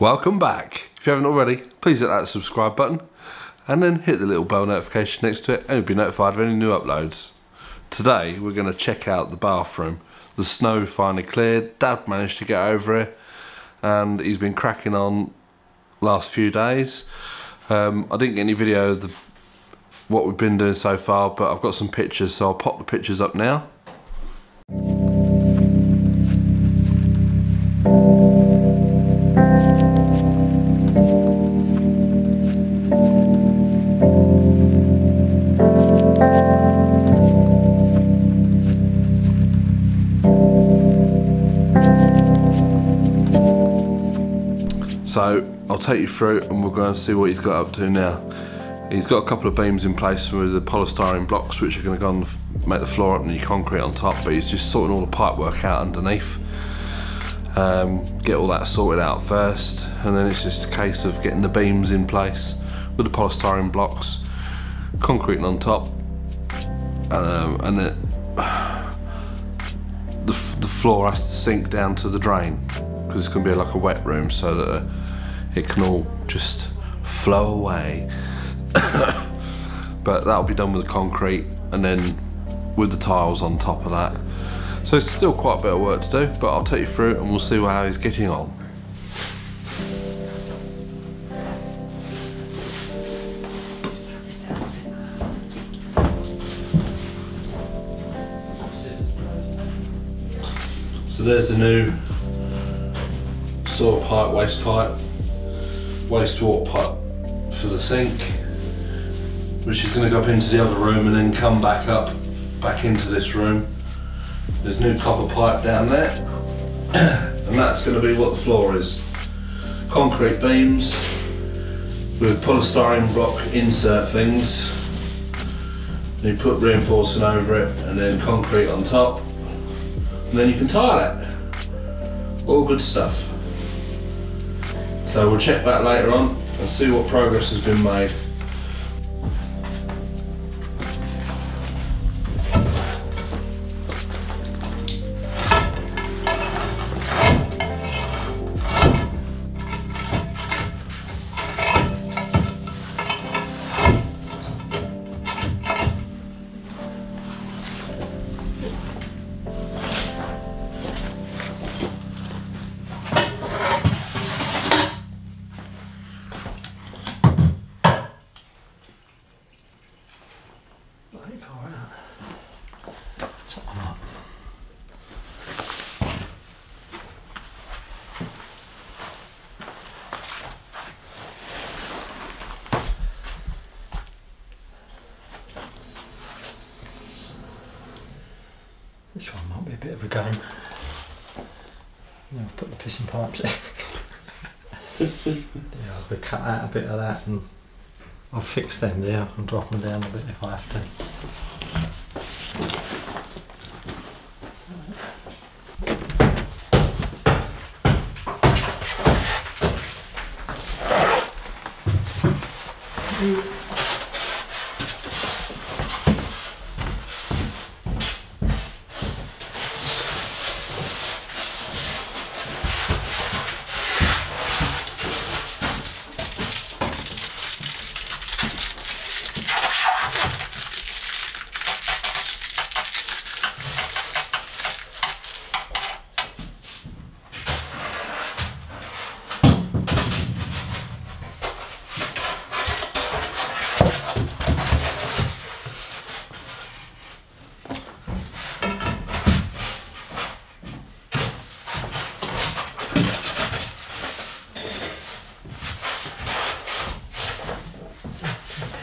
Welcome back. If you haven't already, please hit that subscribe button and then hit the little bell notification next to it and you'll be notified of any new uploads. Today we're going to check out the bathroom. The snow finally cleared, Dad managed to get over it and he's been cracking on last few days. I didn't get any video of what we've been doing so far, but I've got some pictures, so I'll pop the pictures up now. So I'll take you through and we'll go and see what he's got up to now. He's got a couple of beams in place with the polystyrene blocks which are going to go and make the floor up and the concrete on top, but he's just sorting all the pipe work out underneath. Get all that sorted out first, and then it's just a case of getting the beams in place with the polystyrene blocks, concrete on top, and then the floor has to sink down to the drain because it's going to be like a wet room so that it can all just flow away. But that'll be done with the concrete and then with the tiles on top of that. So it's still quite a bit of work to do, but I'll take you through and we'll see how he's getting on. So there's the new soil pipe, wastewater pipe for the sink, which is going to go up into the other room and then come back into this room. There's new copper pipe down there, and that's going to be what the floor is. Concrete beams with polystyrene block insert things. You put reinforcing over it and then concrete on top, and then you can tile it. All good stuff. So we'll check that later on and see what progress has been made. This one might be a bit of a game. I've put the pissing pipes in. Yeah, I'll cut out a bit of that and I'll fix them there. I can drop them down a bit if I have to.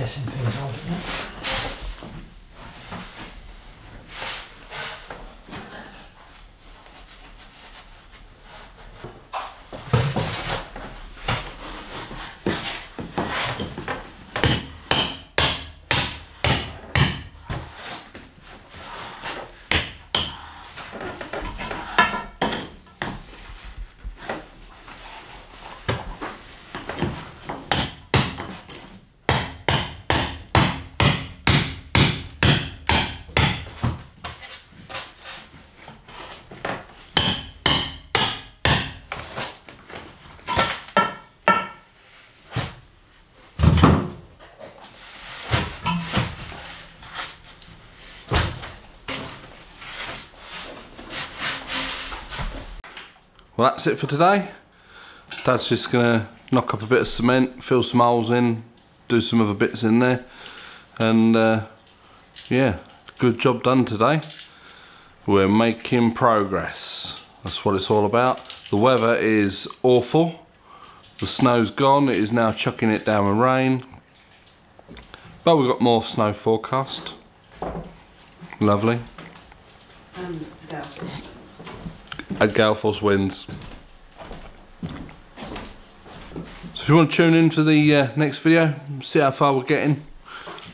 Pissing things out, isn't it? well, that's it for today. Dad's just gonna knock up a bit of cement, fill some holes in, do some other bits in there, and yeah, good job done today. We're making progress. That's what it's all about. The weather is awful. The snow's gone. It is now chucking it down with rain. But we've got more snow forecast. Lovely. And gale force winds. So if you want to tune in to the next video, see how far we're getting,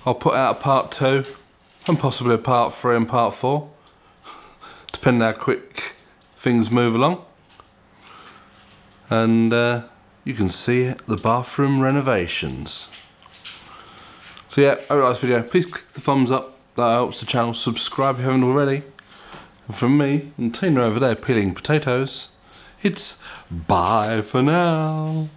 I'll put out a part 2 and possibly a part 3 and part 4, depending how quick things move along. And you can see the bathroom renovations. So yeah, hope you like this video. Please click the thumbs up, that helps the channel. Subscribe if you haven't already. And from me and Tina over there peeling potatoes, it's bye for now.